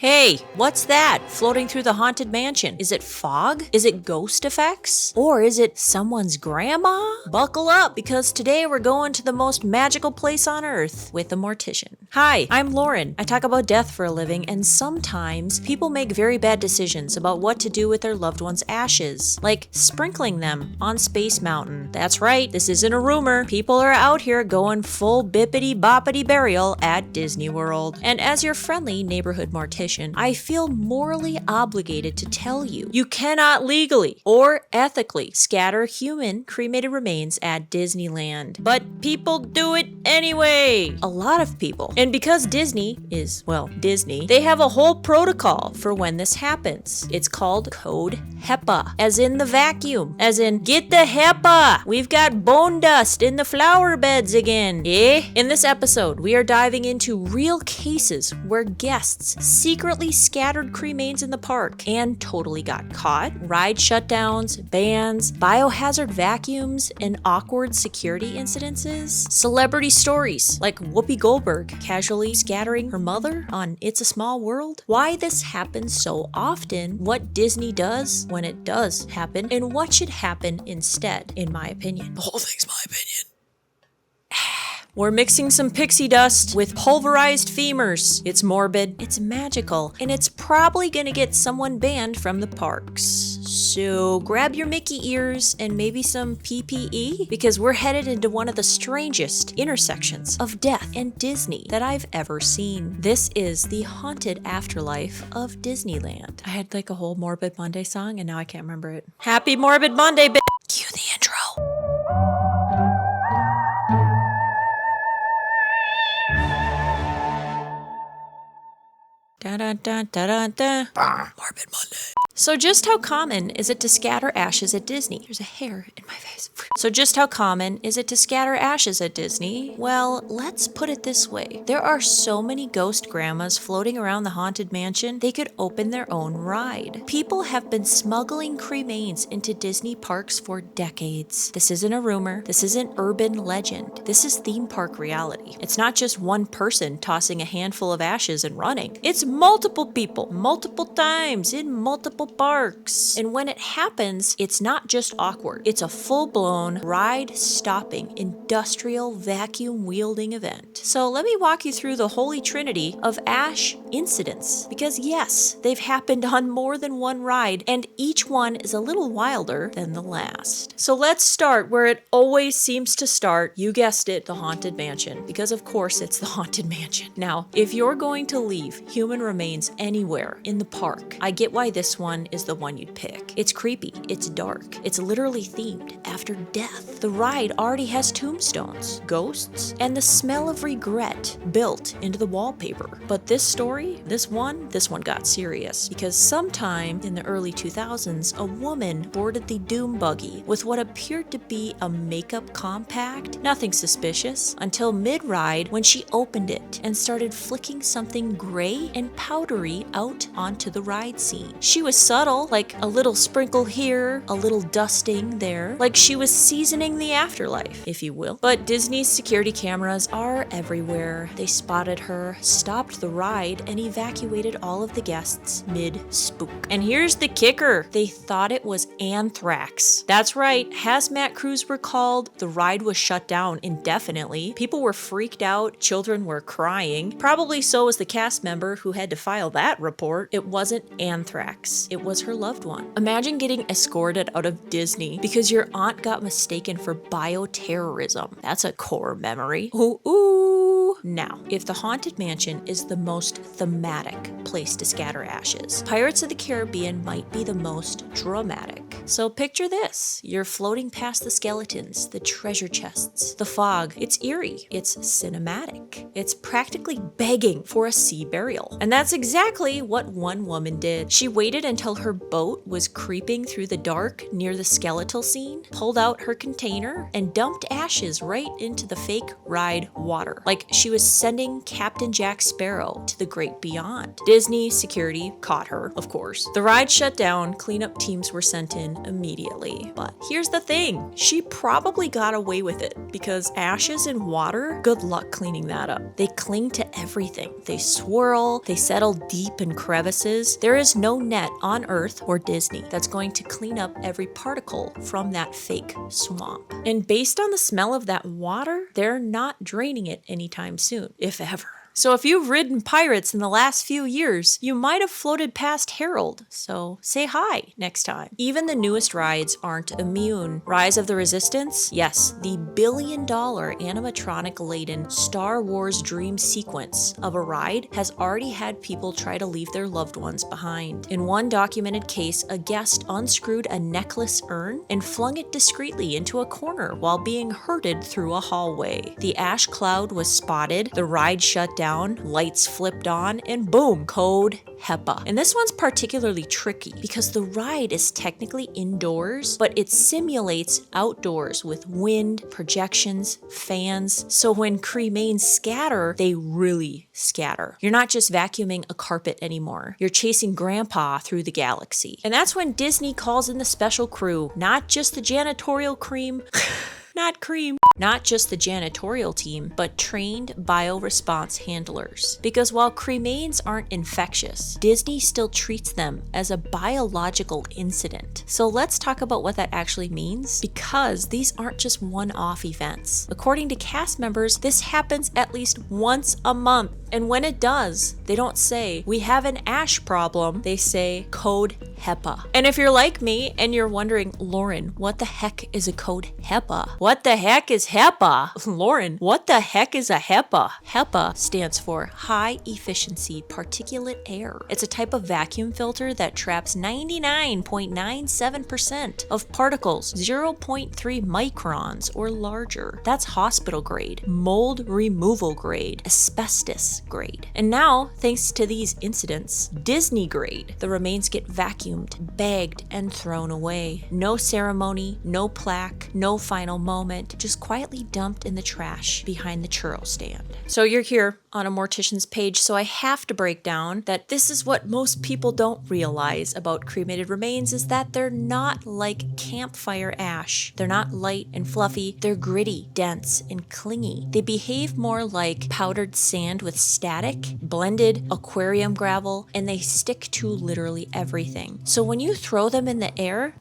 Hey, what's that floating through the haunted mansion? Is it fog? Is it ghost effects? Or is it someone's grandma? Buckle up, because today we're going to the most magical place on earth with the Mortician. Hi, I'm Lauren. I talk about death for a living, and sometimes people make very bad decisions about what to do with their loved one's ashes, like sprinkling them on Space Mountain. That's right, this isn't a rumor. People are out here going full bippity-boppity burial at Disney World. And as your friendly neighborhood Mortician, I feel morally obligated to tell you, you cannot legally or ethically scatter human cremated remains at Disneyland. But people do it anyway. A lot of people. And because Disney is, well, Disney, they have a whole protocol for when this happens. It's called Code HEPA, as in the vacuum, as in get the HEPA. We've got bone dust in the flower beds again. In this episode, we are diving into real cases where guests secretly scattered cremains in the park and totally got caught, ride shutdowns, bans, biohazard vacuums, and awkward security incidences, celebrity stories like Whoopi Goldberg casually scattering her mother on It's a Small World, why this happens so often, what Disney does when it does happen, and what should happen instead, in my opinion. The whole thing's my opinion. We're mixing some pixie dust with pulverized femurs. It's morbid, it's magical, and it's probably gonna get someone banned from the parks. So grab your Mickey ears and maybe some PPE, because we're headed into one of the strangest intersections of death and Disney that I've ever seen. This is the haunted afterlife of Disneyland. I had like a whole Morbid Monday song and now I can't remember it. Happy Morbid Monday, bitch! Cue the intro. Morbid Monday. So just how common is it to scatter ashes at Disney? There's a hair in my face. So just how common is it to scatter ashes at Disney? Well, let's put it this way. There are so many ghost grandmas floating around the haunted mansion, they could open their own ride. People have been smuggling cremains into Disney parks for decades. This isn't a rumor. This isn't urban legend. This is theme park reality. It's not just one person tossing a handful of ashes and running. It's multiple people, multiple times, in multiple parks. And when it happens, it's not just awkward. It's a full-blown, ride-stopping, industrial, vacuum-wielding event. So let me walk you through the holy trinity of ash incidents. Because yes, they've happened on more than one ride, and each one is a little wilder than the last. So let's start where it always seems to start. You guessed it, the Haunted Mansion. Because of course it's the Haunted Mansion. Now, if you're going to leave human remains anywhere in the park, I get why this one is the one you'd pick. It's creepy, it's dark, it's literally themed after death. The ride already has tombstones, ghosts, and the smell of regret built into the wallpaper. But this story, this one got serious, because sometime in the early 2000s, a woman boarded the Doom buggy with what appeared to be a makeup compact, nothing suspicious, until mid-ride when she opened it and started flicking something gray and powdery out onto the ride scene. She was subtle, like a little sprinkle here, a little dusting there, like she was seasoning the afterlife, if you will. But Disney's security cameras are everywhere. They spotted her, stopped the ride, and evacuated all of the guests mid-spook. And here's the kicker. They thought it was anthrax. That's right, hazmat crews were called, the ride was shut down indefinitely, people were freaked out, children were crying, probably so was the cast member who had to file that report. It wasn't anthrax. It was her loved one. Imagine getting escorted out of Disney because your aunt got mistaken for bioterrorism. That's a core memory. Ooh. Now, if the Haunted Mansion is the most thematic place to scatter ashes, Pirates of the Caribbean might be the most dramatic. So picture this. You're floating past the skeletons, the treasure chests, the fog. It's eerie. It's cinematic. It's practically begging for a sea burial. And that's exactly what one woman did. She waited until her boat was creeping through the dark near the skeletal scene, pulled out her container, and dumped ashes right into the fake ride water, like she was sending Captain Jack Sparrow to the great beyond. Disney security caught her, of course. The ride shut down, cleanup teams were sent in immediately. But here's the thing, she probably got away with it because ashes in water, good luck cleaning that up. They cling to everything. They swirl, they settle deep in crevices. There is no net on Earth or Disney that's going to clean up every particle from that fake swamp. And based on the smell of that water, they're not draining it anytime soon, if ever. So if you've ridden pirates in the last few years, you might have floated past Harold, so say hi next time. Even the newest rides aren't immune. Rise of the Resistance? Yes, the billion-dollar animatronic-laden Star Wars dream sequence of a ride has already had people try to leave their loved ones behind. In one documented case, a guest unscrewed a necklace urn and flung it discreetly into a corner while being herded through a hallway. The ash cloud was spotted, the ride shut down, lights flipped on, and boom, Code HEPA. And this one's particularly tricky because the ride is technically indoors, but it simulates outdoors with wind, projections, fans. So when cremains scatter, they really scatter. You're not just vacuuming a carpet anymore. You're chasing grandpa through the galaxy. And that's when Disney calls in the special crew, not just the janitorial cream. Not just the janitorial team, but trained bioresponse handlers. Because while cremains aren't infectious, Disney still treats them as a biological incident. So let's talk about what that actually means, because these aren't just one-off events. According to cast members, this happens at least once a month. And when it does, they don't say, "We have an ash problem." They say, "Code HEPA." And if you're like me and you're wondering, Lauren, what the heck is a Code HEPA? What the heck is HEPA? Lauren, what the heck is a HEPA? HEPA stands for High Efficiency Particulate Air. It's a type of vacuum filter that traps 99.97% of particles 0.3 microns or larger. That's hospital grade, mold removal grade, asbestos grade. And now, thanks to these incidents, Disney grade, the remains get vacuumed, bagged, and thrown away. No ceremony, no plaque, no final moment, just quietly dumped in the trash behind the churro stand. So you're here on a Mortician's page, so I have to break down that this is what most people don't realize about cremated remains, is that they're not like campfire ash. They're not light and fluffy, they're gritty, dense, and clingy. They behave more like powdered sand with static, blended aquarium gravel, and they stick to literally everything. So when you throw them in the air,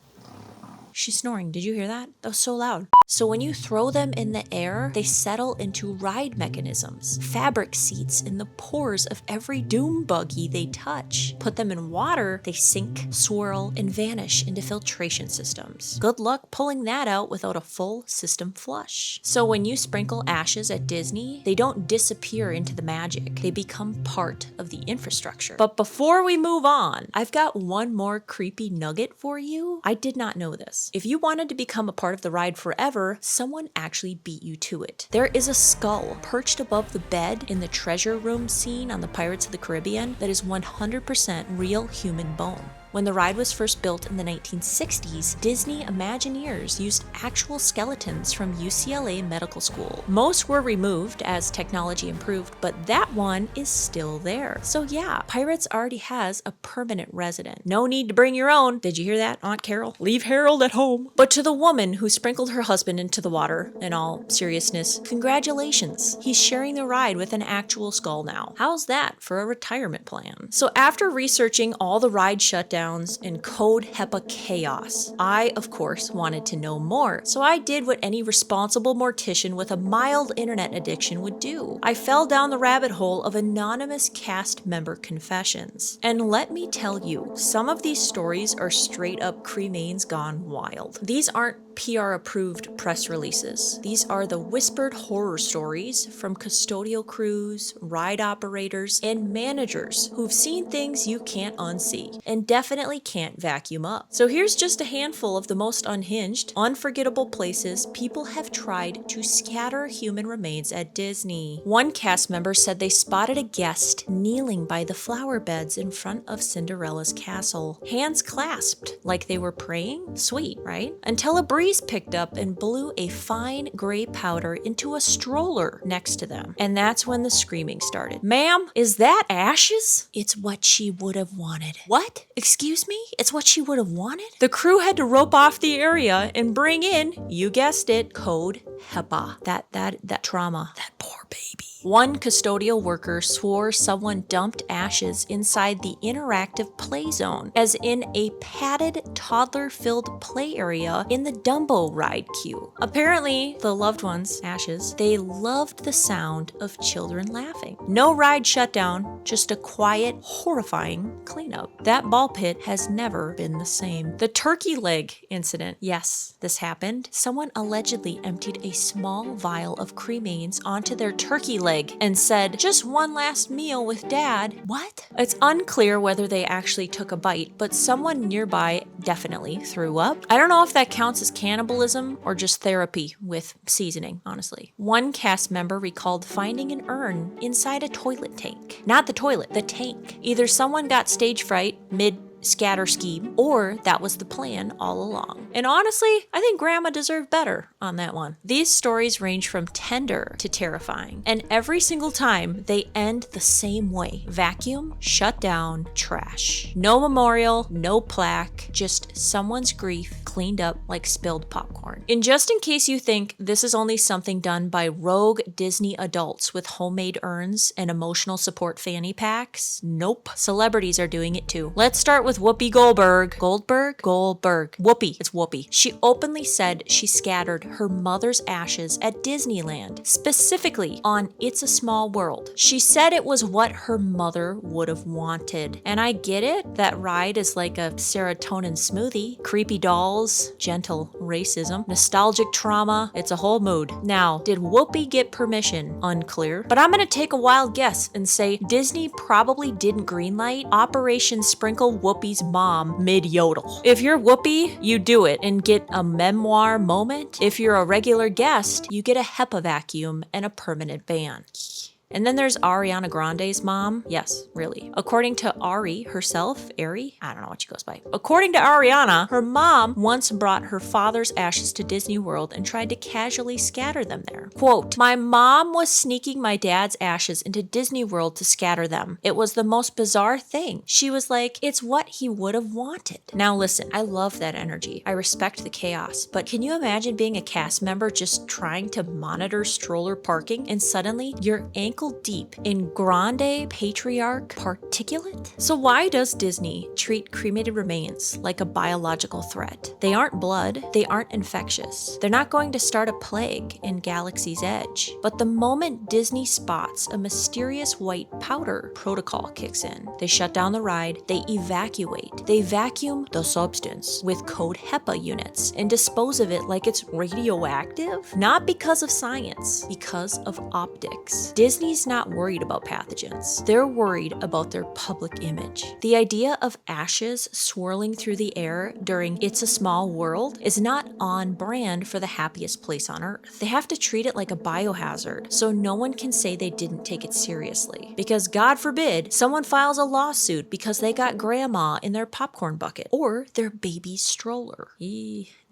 she's snoring. Did you hear that? That was so loud. So when you throw them in the air, they settle into ride mechanisms, fabric seats in the pores of every doom buggy they touch. Put them in water, they sink, swirl, and vanish into filtration systems. Good luck pulling that out without a full system flush. So when you sprinkle ashes at Disney, they don't disappear into the magic. They become part of the infrastructure. But before we move on, I've got one more creepy nugget for you. I did not know this. If you wanted to become a part of the ride forever, someone actually beat you to it. There is a skull perched above the bed in the treasure room scene on the Pirates of the Caribbean that is 100% real human bone. When the ride was first built in the 1960s, Disney Imagineers used actual skeletons from UCLA Medical School. Most were removed as technology improved, but that one is still there. So yeah, Pirates already has a permanent resident. No need to bring your own. Did you hear that, Aunt Carol? Leave Harold at home. But to the woman who sprinkled her husband into the water, in all seriousness, congratulations. He's sharing the ride with an actual skull now. How's that for a retirement plan? So after researching all the ride shutdowns and Code HEPA chaos, I, of course, wanted to know more. So I did what any responsible mortician with a mild internet addiction would do. I fell down the rabbit hole of anonymous cast member confessions. And let me tell you, some of these stories are straight up cremains gone wild. These aren't PR-approved press releases. These are the whispered horror stories from custodial crews, ride operators, and managers who've seen things you can't unsee and definitely can't vacuum up. So here's just a handful of the most unhinged, unforgettable places people have tried to scatter human remains at Disney. One cast member said they spotted a guest kneeling by the flower beds in front of Cinderella's castle, hands clasped like they were praying. Sweet, right? Until a breeze picked up and blew a fine gray powder into a stroller next to them. And that's when the screaming started. Ma'am, is that ashes? It's what she would have wanted. What? Excuse me? It's what she would have wanted? The crew had to rope off the area and bring in, you guessed it, Code HEPA. That trauma. That poor baby. One custodial worker swore someone dumped ashes inside the interactive play zone, as in a padded, toddler-filled play area in the Dumbo ride queue. Apparently, the loved ones, ashes, they loved the sound of children laughing. No ride shutdown, just a quiet, horrifying cleanup. That ball pit has never been the same. The turkey leg incident. Yes, this happened. Someone allegedly emptied a small vial of cremains onto their turkey leg and said, "Just one last meal with Dad." What? It's unclear whether they actually took a bite, but someone nearby definitely threw up. I don't know if that counts as cannibalism or just therapy with seasoning, honestly. One cast member recalled finding an urn inside a toilet tank. Not the toilet, the tank. Either someone got stage fright mid-scatter scheme, or that was the plan all along. And honestly, I think Grandma deserved better on that one. These stories range from tender to terrifying, and every single time they end the same way. Vacuum, shut down, trash. No memorial, no plaque, just someone's grief cleaned up like spilled popcorn. And just in case you think this is only something done by rogue Disney adults with homemade urns and emotional support fanny packs, nope. Celebrities are doing it too. Let's start with Whoopi Goldberg. Goldberg. Whoopi. It's Whoopi. She openly said she scattered her mother's ashes at Disneyland, specifically on It's a Small World. She said it was what her mother would have wanted. And I get it. That ride is like a serotonin smoothie. Creepy dolls, gentle racism, nostalgic trauma. It's a whole mood. Now, did Whoopi get permission? Unclear. But I'm gonna take a wild guess and say Disney probably didn't greenlight Operation Sprinkle Whoopi's mom mid-yodel. If you're Whoopi, you do it and get a memoir moment. If you're a regular guest, you get a HEPA vacuum and a permanent ban. And then there's Ariana Grande's mom. Yes, really. According to Ari herself, Ari? I don't know what she goes by. According to Ariana, her mom once brought her father's ashes to Disney World and tried to casually scatter them there. Quote, "My mom was sneaking my dad's ashes into Disney World to scatter them. It was the most bizarre thing. She was like, it's what he would have wanted." Now listen, I love that energy. I respect the chaos. But can you imagine being a cast member just trying to monitor stroller parking and suddenly you're ankle deep in grande patriarch particulate? So why does Disney treat cremated remains like a biological threat? They aren't blood, they aren't infectious. They're not going to start a plague in Galaxy's Edge. But the moment Disney spots a mysterious white powder, protocol kicks in. They shut down the ride, they evacuate. They vacuum the substance with Code HEPA units and dispose of it like it's radioactive? Not because of science, because of optics. Disney's not worried about pathogens. They're worried about their public image. The idea of ashes swirling through the air during It's a Small World is not on brand for the happiest place on earth. They have to treat it like a biohazard, so no one can say they didn't take it seriously. Because God forbid, someone files a lawsuit because they got grandma in their popcorn bucket or their baby stroller.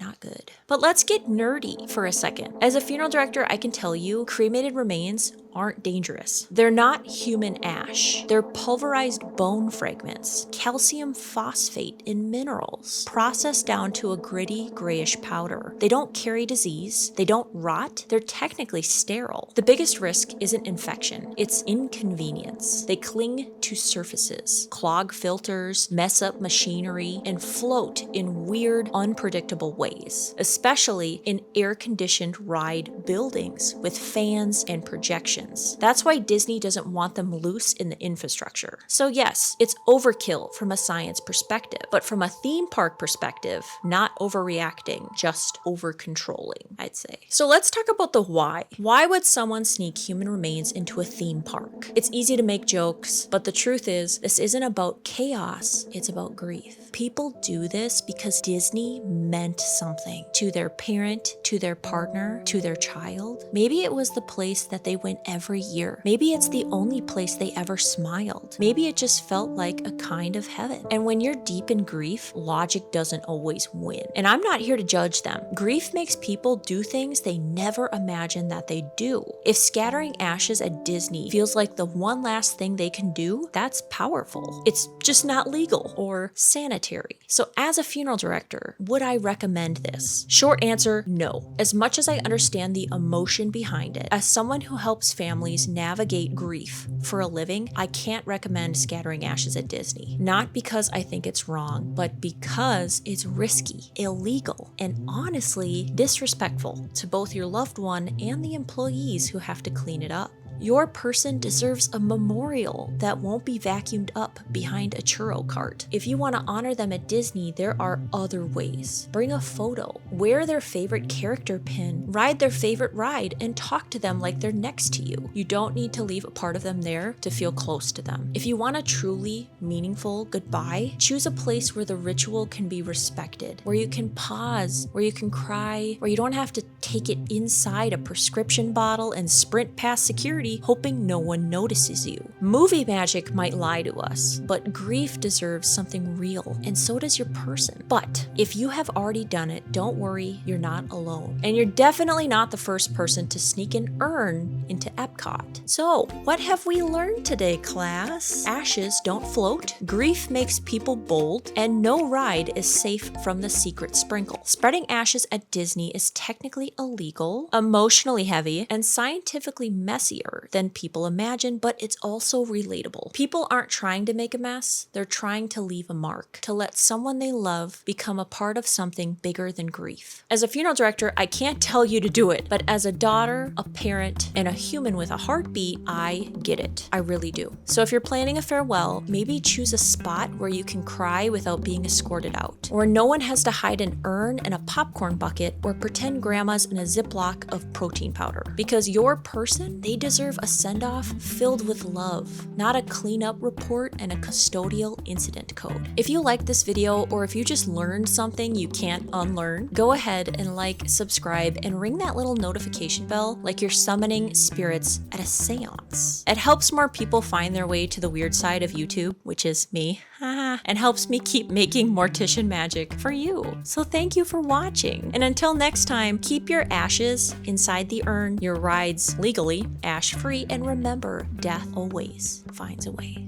Not good. But let's get nerdy for a second. As a funeral director, I can tell you, cremated remains aren't dangerous. They're not human ash. They're pulverized bone fragments, calcium phosphate in minerals, processed down to a gritty grayish powder. They don't carry disease. They don't rot. They're technically sterile. The biggest risk isn't infection. It's inconvenience. They cling to surfaces, clog filters, mess up machinery, and float in weird, unpredictable ways, especially in air-conditioned ride buildings with fans and projections. That's why Disney doesn't want them loose in the infrastructure. So yes, it's overkill from a science perspective, but from a theme park perspective, not overreacting, just over-controlling, I'd say. So let's talk about the why. Why would someone sneak human remains into a theme park? It's easy to make jokes, but the truth is, this isn't about chaos, it's about grief. People do this because Disney meant something to their parent, to their partner, to their child. Maybe it was the place that they went every year. Maybe it's the only place they ever smiled. Maybe it just felt like a kind of heaven. And when you're deep in grief, logic doesn't always win. And I'm not here to judge them. Grief makes people do things they never imagined that they do. If scattering ashes at Disney feels like the one last thing they can do, that's powerful. It's just not legal or sanitary. So as a funeral director, would I recommend this? Short answer, no. As much as I understand the emotion behind it, as someone who helps families navigate grief for a living, I can't recommend scattering ashes at Disney. Not because I think it's wrong, but because it's risky, illegal, and honestly disrespectful to both your loved one and the employees who have to clean it up. Your person deserves a memorial that won't be vacuumed up behind a churro cart. If you want to honor them at Disney, there are other ways. Bring a photo, wear their favorite character pin, ride their favorite ride, and talk to them like they're next to you. You don't need to leave a part of them there to feel close to them. If you want a truly meaningful goodbye, choose a place where the ritual can be respected, where you can pause, where you can cry, where you don't have to take it inside a prescription bottle and sprint past security hoping no one notices you. Movie magic might lie to us, but grief deserves something real, and so does your person. But if you have already done it, don't worry, you're not alone. And you're definitely not the first person to sneak an urn into Epcot. So, what have we learned today, class? Ashes don't float, grief makes people bold, and no ride is safe from the secret sprinkle. Spreading ashes at Disney is technically illegal, emotionally heavy, and scientifically messier than people imagine, but it's also relatable. People aren't trying to make a mess, they're trying to leave a mark, to let someone they love become a part of something bigger than grief. As a funeral director, I can't tell you to do it, but as a daughter, a parent, and a human with a heartbeat, I get it. I really do. So if you're planning a farewell, maybe choose a spot where you can cry without being escorted out, or no one has to hide an urn and a popcorn bucket or pretend grandma's in a Ziploc of protein powder. Because your person, they deserve a send-off filled with love, not a cleanup report and a custodial incident code. If you like this video, or if you just learned something you can't unlearn, go ahead and like, subscribe, and ring that little notification bell like you're summoning spirits at a seance. It helps more people find their way to the weird side of YouTube, which is me, and helps me keep making Mortician magic for you. So thank you for watching, and until next time, keep your ashes inside the urn, your rides legally ash-free, and remember, death always finds a way.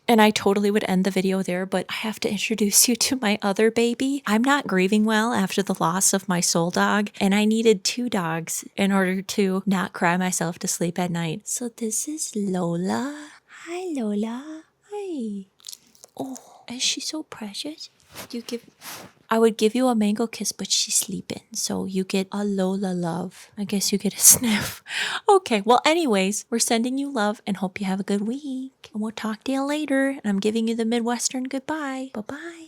And I totally would end the video there, but I have to introduce you to my other baby. I'm not grieving well after the loss of my soul dog, and I needed 2 dogs in order to not cry myself to sleep at night. So this is Lola. Hi, Lola. Hi. Oh, is she so precious? I would give you a mango kiss, but she's sleeping, so you get a Lola love. I guess you get a sniff. Okay, well anyways, we're sending you love and hope you have a good week. And we'll talk to you later. And I'm giving you the Midwestern goodbye. Bye-bye.